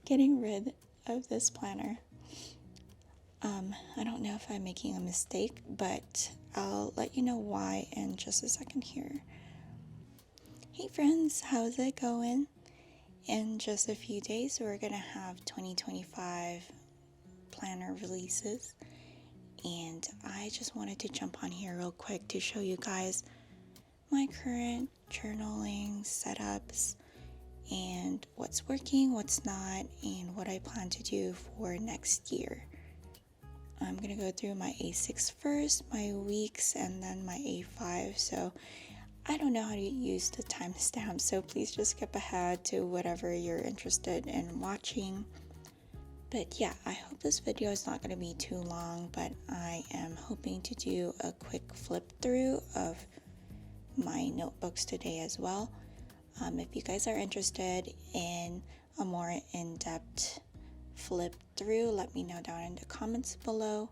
getting rid of this planner. I don't know if I'm making a mistake, but I'll let you know why in just a second here. Hey friends, how's it going? In just a few days, we're gonna have 2025 planner releases, and I just wanted to jump on here real quick to show you guys my current journaling setups and what's working, what's not, and what I plan to do for next year. I'm going to go through my A6 first, my weeks, and then my A5. So I don't know how to use the timestamp, so please just skip ahead to whatever you're interested in watching. But yeah, I hope this video is not going to be too long, but I am hoping to do a quick flip through of my notebooks today as well. If you guys are interested in a more in-depth flip through, let me know down in the comments below.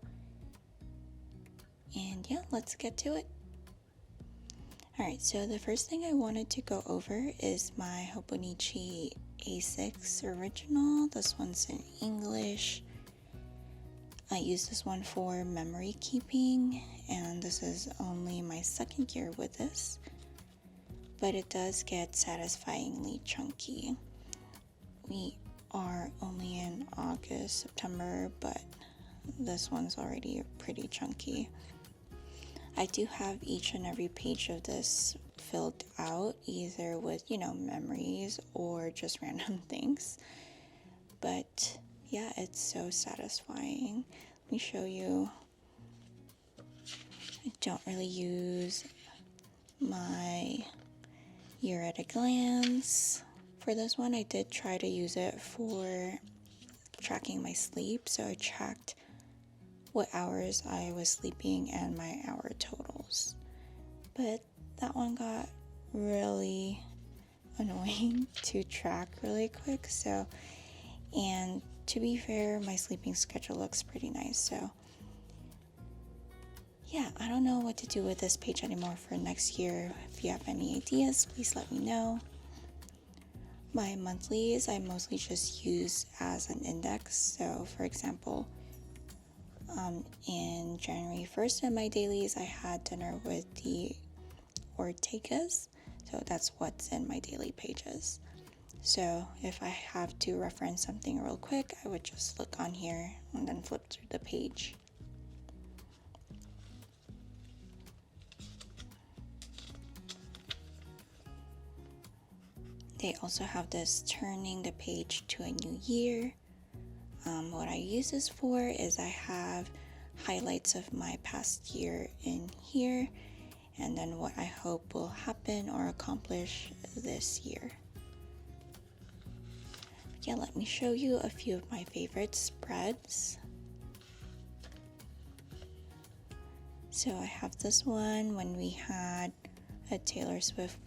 And yeah, let's get to it. Alright, so the first thing I wanted to go over is my Hobonichi A6 original. This one's in English. I use this one for memory keeping, and this is only my second year with this, but it does get satisfyingly chunky. We are only in August, September, but this one's already pretty chunky. I do have each and every page of this filled out, either with, memories or just random things. But yeah, it's so satisfying. Let me show you. I don't really use my year at a glance. For this one, I did try to use it for tracking my sleep, so I tracked what hours I was sleeping and my hour totals. But that one got really annoying to track really quick, and to be fair, my sleeping schedule looks pretty nice, so yeah, I don't know what to do with this page anymore for next year. If you have any ideas, please let me know. My monthlies I mostly just use as an index. So for example, in January 1st in my dailies, I had dinner with the Ortegas. So that's what's in my daily pages. So if I have to reference something real quick, I would just look on here and then flip through the page. They also have this turning the page to a new year. What I use this for is I have highlights of my past year in here, and then what I hope will happen or accomplish this year. Yeah, let me show you a few of my favorite spreads. So I have this one when we had a Taylor Swift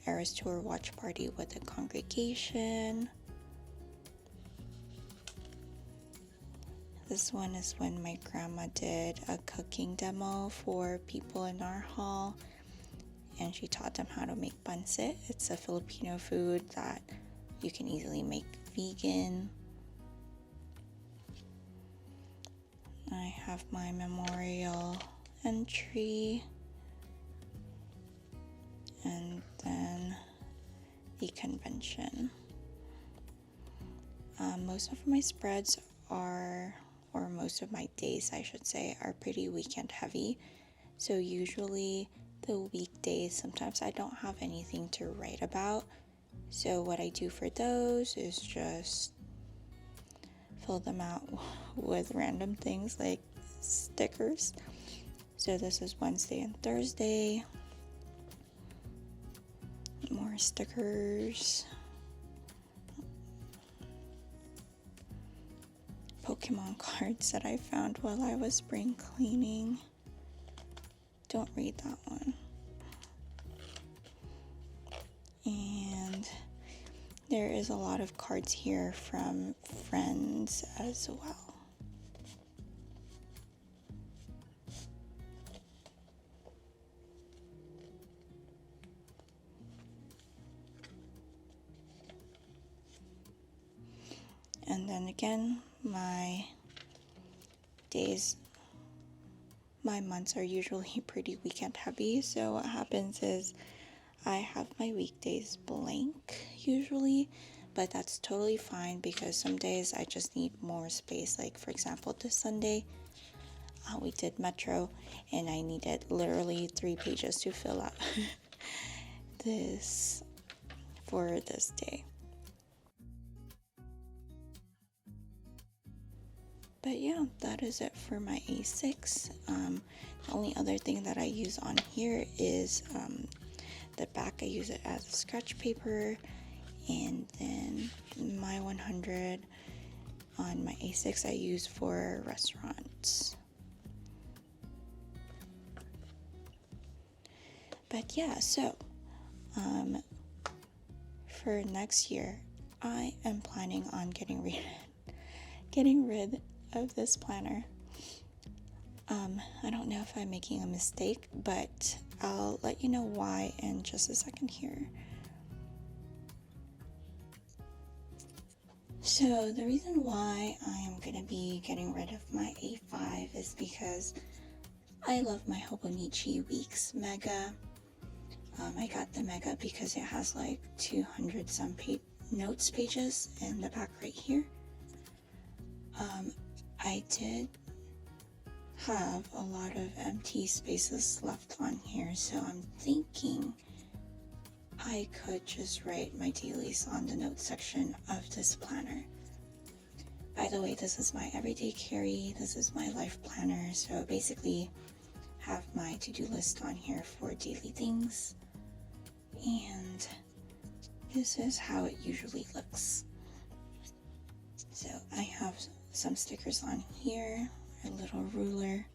Eras Tour watch party with the congregation. This one is when my grandma did a cooking demo for people in our hall, and she taught them how to make pancit. It's a Filipino food that you can easily make vegan. I have my memorial entry, and then the convention. Most of my spreads are, or most of my days I should say, are pretty weekend heavy. So usually the weekdays, sometimes I don't have anything to write about. So what I do for those is just fill them out with random things like stickers. So this is Wednesday and Thursday. More stickers. Pokemon cards that I found while I was spring cleaning. Don't read that one. And there is a lot of cards here from friends as well. And then again, my months are usually pretty weekend heavy. So what happens is I have my weekdays blank usually, but that's totally fine because some days I just need more space. Like for example, this Sunday, we did Metro and I needed literally 3 pages to fill out this for this day. But yeah, that is it for my A6. The only other thing that I use on here is the back. I use it as a scratch paper, and then my 100 on my A6 I use for restaurants. But yeah, so for next year, I am planning on getting rid of this planner. I don't know if I'm making a mistake, but I'll let you know why in just a second here. So the reason why I am going to be getting rid of my A5 is because I love my Hobonichi Weeks Mega. I got the Mega because it has like 200 some notes pages in the back right here. I did have a lot of empty spaces left on here, so I'm thinking I could just write my dailies on the notes section of this planner. By the way, this is my everyday carry, this is my life planner, so basically have my to-do list on here for daily things, and this is how it usually looks. So I have some stickers on here, a little ruler,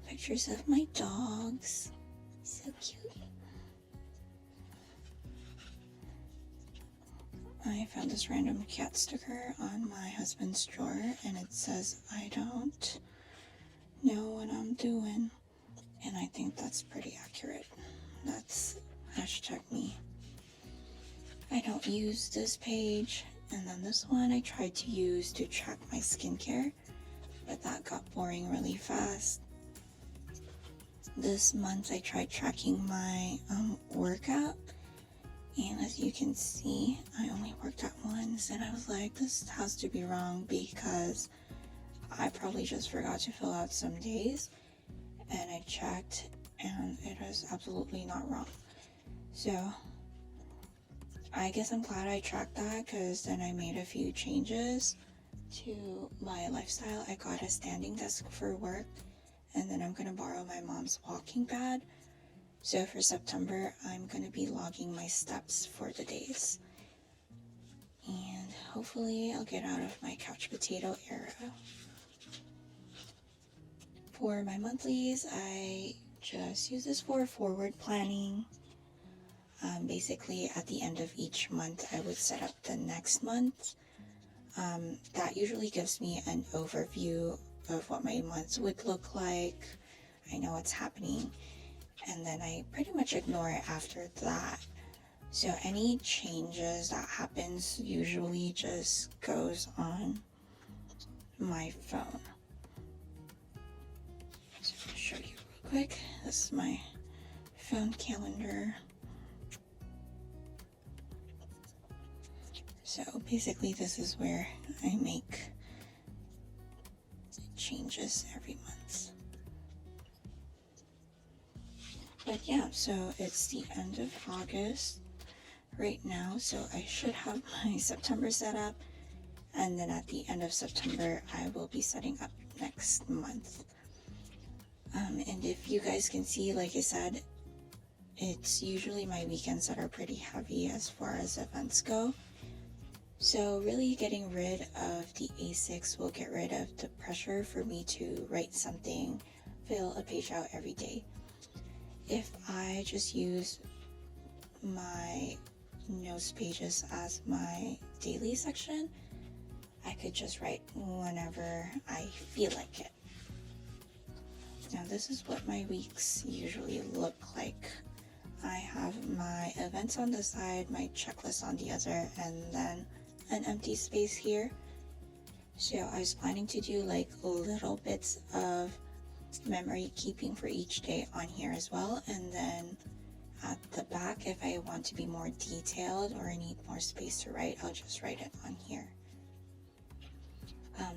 pictures of my dogs, so cute. I found this random cat sticker on my husband's drawer, and it says, "I don't know what I'm doing," and I think that's pretty accurate. That's #me. I don't use this page. And then this one I tried to use to track my skincare, but that got boring really fast. This month I tried tracking my workout, and as you can see, I only worked out once, and I was like, this has to be wrong because I probably just forgot to fill out some days, and I checked, and it is absolutely not wrong. So I guess I'm glad I tracked that, because then I made a few changes to my lifestyle. I got a standing desk for work, and then I'm going to borrow my mom's walking pad. So for September, I'm going to be logging my steps for the days. And hopefully I'll get out of my couch potato era. For my monthlies, I just use this for forward planning. Basically, at the end of each month, I would set up the next month. That usually gives me an overview of what my months would look like. I know what's happening, and then I pretty much ignore it after that. So any changes that happens usually just goes on my phone. So I'm going to show you real quick. This is my phone calendar. So basically this is where I make changes every month. But yeah, so it's the end of August right now, so I should have my September set up, and then at the end of September I will be setting up next month. And if you guys can see, like I said, it's usually my weekends that are pretty heavy as far as events go. So really getting rid of the A6 will get rid of the pressure for me to write something, fill a page out every day. If I just use my notes pages as my daily section, I could just write whenever I feel like it. Now this is what my weeks usually look like. I have my events on the side, my checklist on the other, and then an empty space here. So I was planning to do like little bits of memory keeping for each day on here as well, and then at the back, if I want to be more detailed or I need more space to write, I'll just write it on here.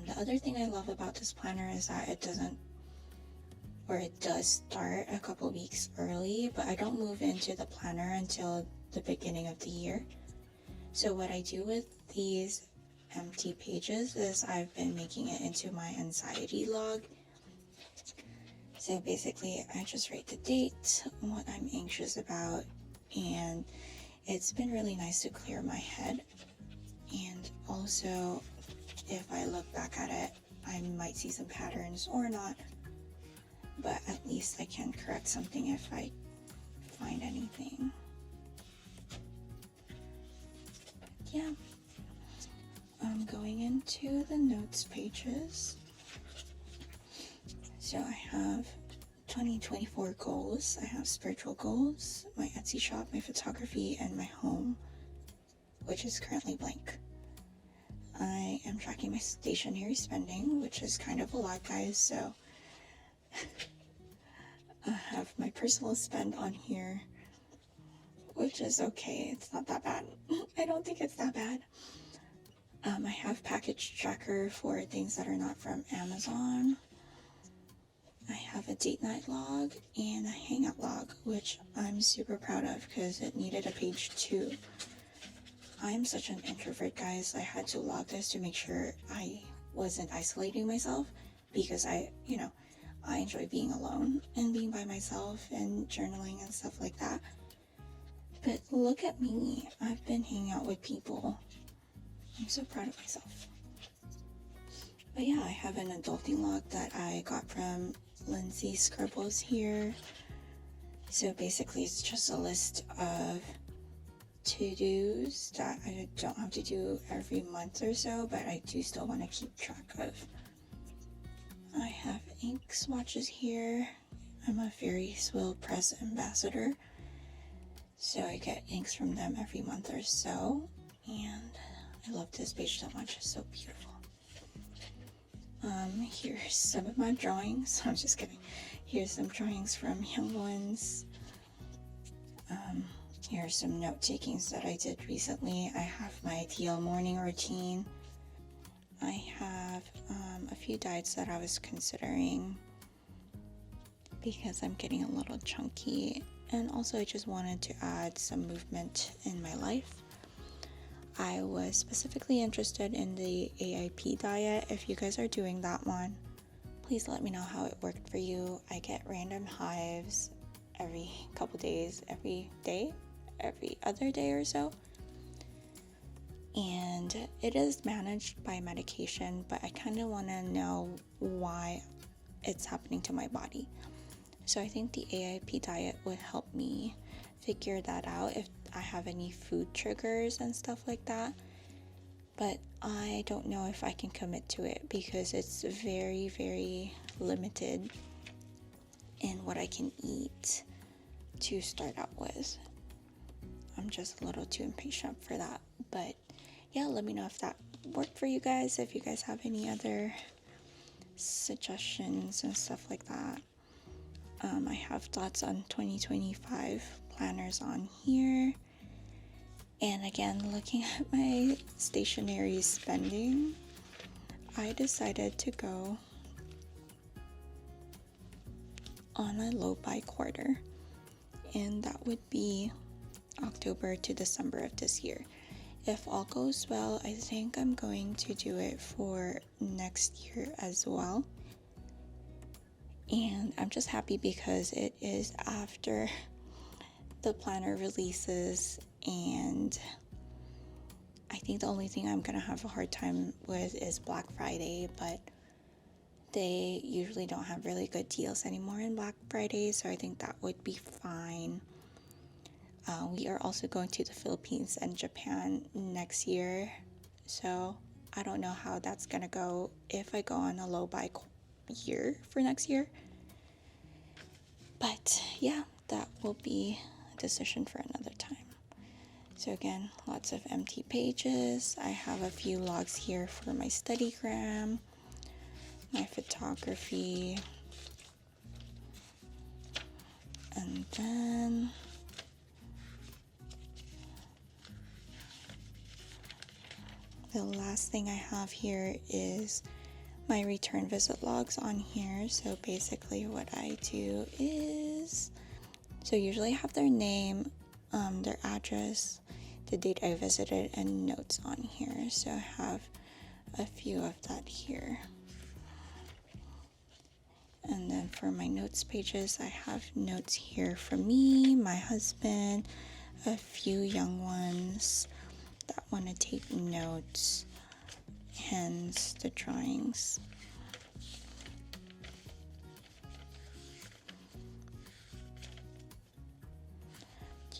The other thing I love about this planner is that it does start a couple weeks early, but I don't move into the planner until the beginning of the year. So what I do with these empty pages is I've been making it into my anxiety log. So basically I just write the date, what I'm anxious about, and it's been really nice to clear my head. And also, if I look back at it, I might see some patterns or not, but at least I can correct something if I find anything. Yeah, I'm going into the notes pages. So I have 2024 goals, I have spiritual goals, my Etsy shop, my photography, and my home, which is currently blank. I am tracking my stationery spending, which is kind of a lot, guys, so I have my personal spend on here, which is okay. It's not that bad. I don't think it's that bad. I have package tracker for things that are not from Amazon. I have a date night log and a hangout log, which I'm super proud of because it needed a page too. I'm such an introvert, guys. I had to log this to make sure I wasn't isolating myself because I enjoy being alone and being by myself and journaling and stuff like that. But look at me. I've been hanging out with people. I'm so proud of myself. But yeah, I have an adulting log that I got from Lindsay Scribbles here. So basically it's just a list of to-dos that I don't have to do every month or so, but I do still want to keep track of. I have ink swatches here. I'm a Fairy Swill Press ambassador, so I get inks from them every month or so, and I love this page so much. It's so beautiful. Here's some of my drawings. I'm just kidding. Here's some drawings from Young Ones. Here's some note takings that I did recently. I have my TL morning routine. I have a few diets that I was considering because I'm getting a little chunky, and also I just wanted to add some movement in my life. I was specifically interested in the AIP diet. If you guys are doing that one, please let me know how it worked for you. I get random hives every couple days, every other day or so. And it is managed by medication, but I kind of want to know why it's happening to my body. So I think the AIP diet would help me figure that out if I have any food triggers and stuff like that. But I don't know if I can commit to it because it's very, very limited in what I can eat to start out with. I'm just a little too impatient for that. But yeah, let me know if that worked for you guys, if you guys have any other suggestions and stuff like that. I have thoughts on 2025 planners on here. And again, looking at my stationery spending, I decided to go on a low buy quarter, and that would be October to December of this year. If all goes well, I think I'm going to do it for next year as well. And I'm just happy because it is after the planner releases, and I think the only thing I'm gonna have a hard time with is Black Friday, but they usually don't have really good deals anymore in Black Friday, so I think that would be fine. We are also going to the Philippines and Japan next year, so I don't know how that's gonna go if I go on a low buy year for next year. But yeah, that will be a decision for another time. So again, lots of empty pages. I have a few logs here for my studygram, my photography, and then the last thing I have here is my return visit logs on here. So basically what I do is, so usually I have their name, their address, the date I visited, and notes on here. So I have a few of that here. And then for my notes pages, I have notes here from me, my husband, a few young ones that want to take notes, hence the drawings.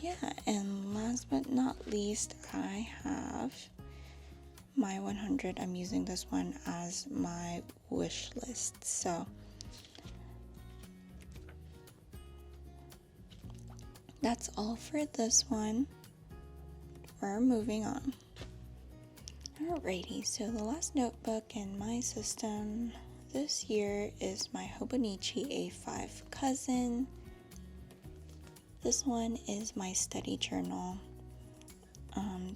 Yeah, and last but not least, I have my 100. I'm using this one as my wish list. So that's all for this one. We're moving on. Alrighty, so the last notebook in my system this year is my Hobonichi A5 Cousin. This one is my study journal.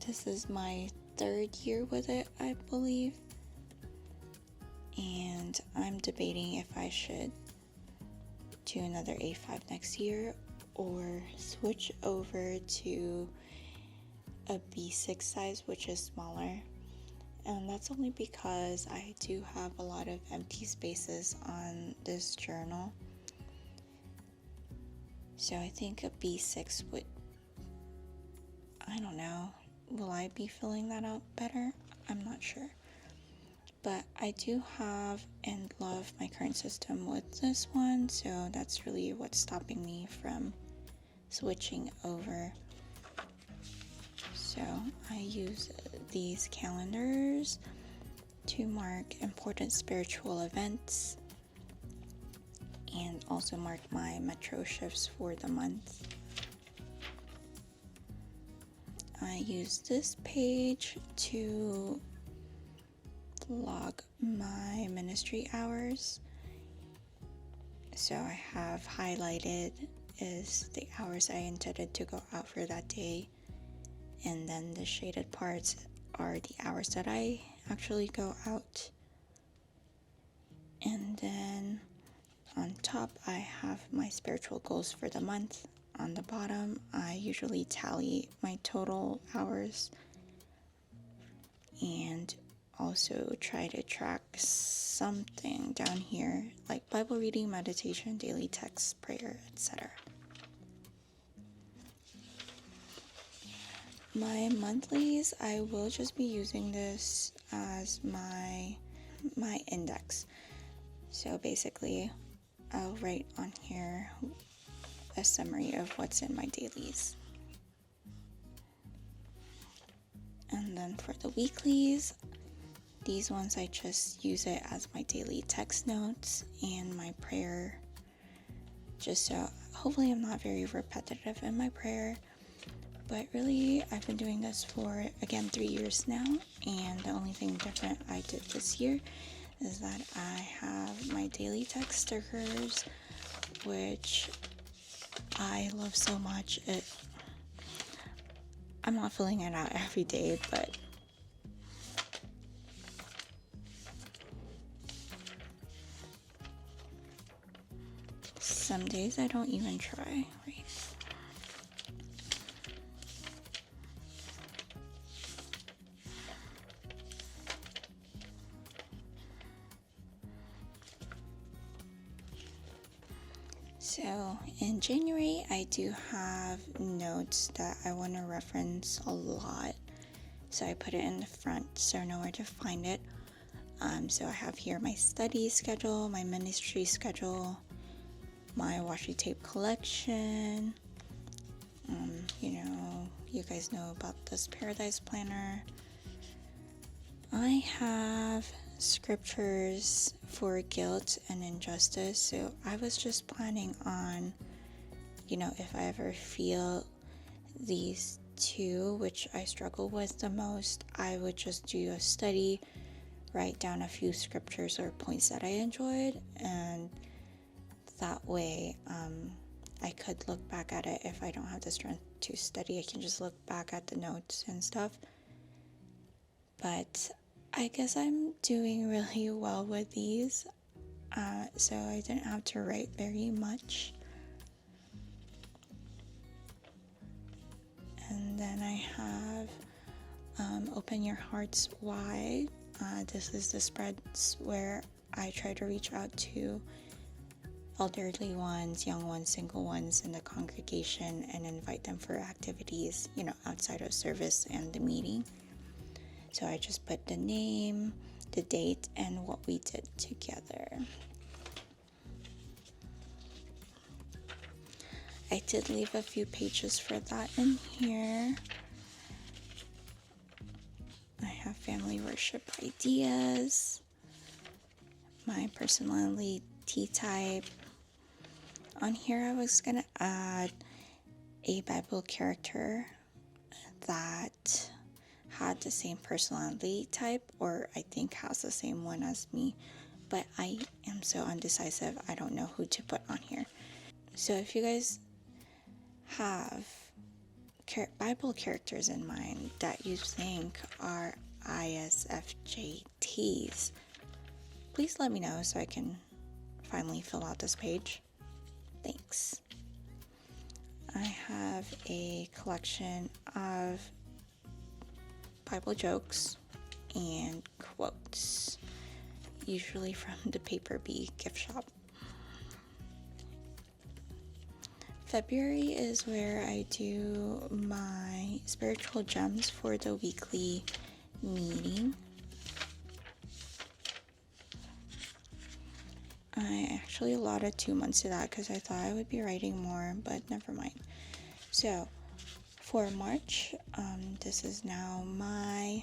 This is my 3rd year with it, I believe. And I'm debating if I should do another A5 next year or switch over to a B6 size, which is smaller. And that's only because I do have a lot of empty spaces on this journal. So I think a B6 would, I don't know, will I be filling that out better? I'm not sure. But I do have and love my current system with this one, so that's really what's stopping me from switching over. So I use these calendars to mark important spiritual events and also mark my metro shifts for the month. I use this page to log my ministry hours. So I have highlighted is the hours I intended to go out for that day, and then the shaded parts are the hours that I actually go out. And then on top I have my spiritual goals for the month. On the bottom I usually tally my total hours and also try to track something down here like Bible reading, meditation, daily text, prayer, etc. My monthlies, I will just be using this as my index. So basically I'll write on here a summary of what's in my dailies. And then for the weeklies, these ones I just use it as my daily text notes and my prayer, just so hopefully I'm not very repetitive in my prayer. But really, I've been doing this for, again, 3 years now, and the only thing different I did this year is that I have my daily text stickers, which I love so much. I'm not filling it out every day, but some days I don't even try, right? So in January, I do have notes that I want to reference a lot. So I put it in the front so I know where to find it. So I have here my study schedule, my ministry schedule, my washi tape collection. You guys know about this Paradise Planner. I have scriptures for guilt and injustice. So I was just planning on, if I ever feel these 2, which I struggle with the most, I would just do a study, write down a few scriptures or points that I enjoyed, and that way I could look back at it. If I don't have the strength to study, I can just look back at the notes and stuff. But I guess I'm doing really well with these, so I didn't have to write very much. And then I have Open Your Hearts Wide. This is the spreads where I try to reach out to elderly ones, young ones, single ones in the congregation and invite them for activities, outside of service and the meeting. So I just put the name, the date, and what we did together. I did leave a few pages for that in here. I have family worship ideas, my personality type. On here I was going to add a Bible character that had the same personality type, or I think has the same one as me, but I am so undecisive, I don't know who to put on here. So if you guys have Bible characters in mind that you think are ISFJTs, please let me know so I can finally fill out this page. Thanks. I have a collection of Bible jokes and quotes, usually from the Paper Bee gift shop. February is where I do my spiritual gems for the weekly meeting. I actually allotted 2 months to that because I thought I would be writing more, but never mind. So for March, this is now my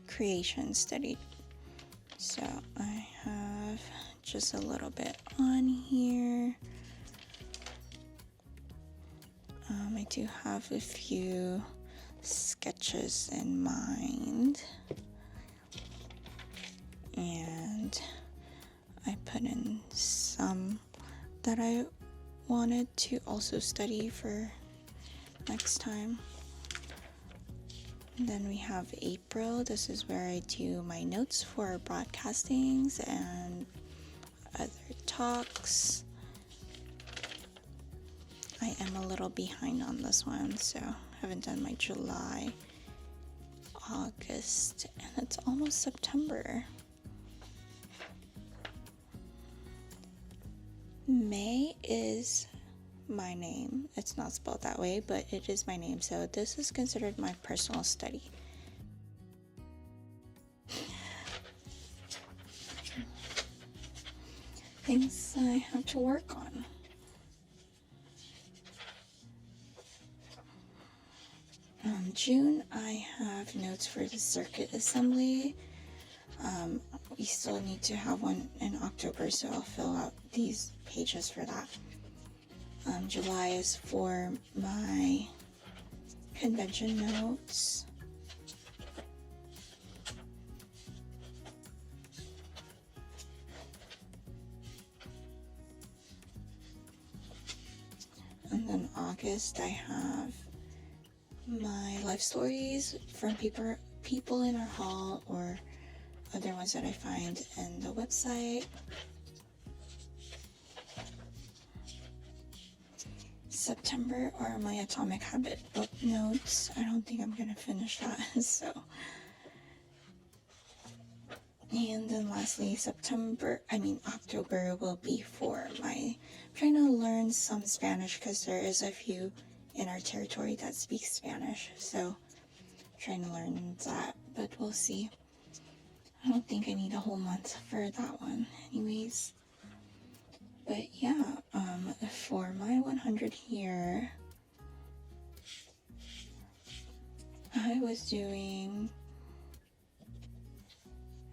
creation study. So I have just a little bit on here. I do have a few sketches in mind, and I put in some that I wanted to also study for next time. And then we have April. This is where I do my notes for broadcastings and other talks. I am a little behind on this one, so I haven't done my July, August, and it's almost September. May is my name. It's not spelled that way, but it is my name, so this is considered my personal study. Things I have to work on. June, I have notes for the circuit assembly. We still need to have one in October, so I'll fill out these pages for that. July is for my convention notes. And then August, I have my life stories from people in our hall or other ones that I find in the website. September are my Atomic Habit book notes. I don't think I'm gonna finish that, so. And then lastly, October will be for I'm trying to learn some Spanish because there is a few in our territory that speak Spanish, so I'm trying to learn that, but we'll see. I don't think I need a whole month for that one anyways. But yeah, for my 100 here, I was doing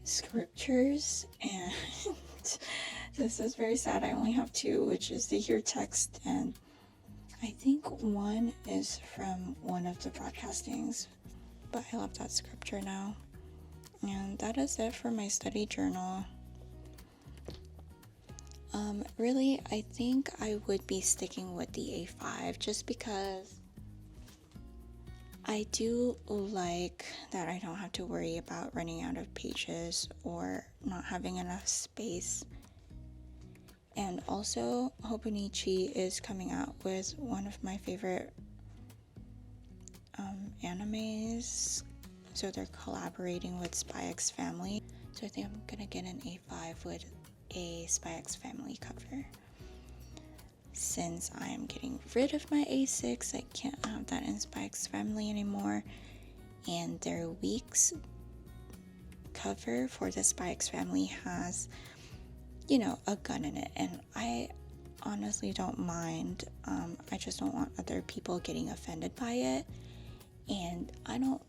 scriptures, and this is very sad. I only have 2, which is the hear text, and I I think one is from one of the broadcastings, but I left that scripture now. And that is it for my study journal. Really, I think I would be sticking with the A5 just because I do like that I don't have to worry about running out of pages or not having enough space. And also, Hobonichi is coming out with one of my favorite animes. So they're collaborating with Spy X Family. So I think I'm gonna get an A5 with a Spy X Family cover. Since I am getting rid of my A6, I can't have that in Spy X Family anymore. And their week's cover for the Spy X Family has, a gun in it. And I honestly don't mind. I just don't want other people getting offended by it. And I don't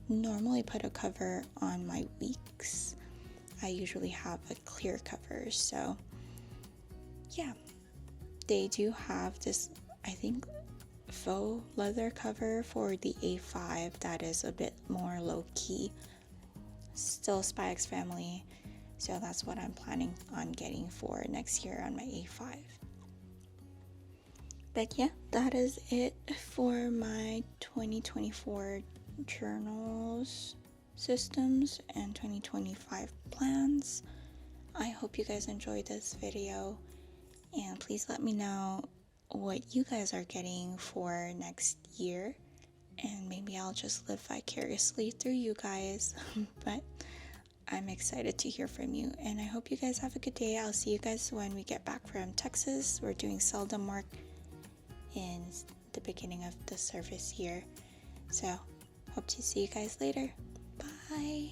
normally put a cover on my weeks. I usually have a clear cover. So, yeah. They do have this, I think, faux leather cover for the A5 that is a bit more low-key. Still Spy X Family, so that's what I'm planning on getting for next year on my A5. But yeah, that is it for my 2024 journals, systems, and 2025 plans. I hope you guys enjoyed this video. And please let me know what you guys are getting for next year. And maybe I'll just live vicariously through you guys. But I'm excited to hear from you. And I hope you guys have a good day. I'll see you guys when we get back from Texas. We're doing seldom work in the beginning of the service year. So hope to see you guys later. Bye.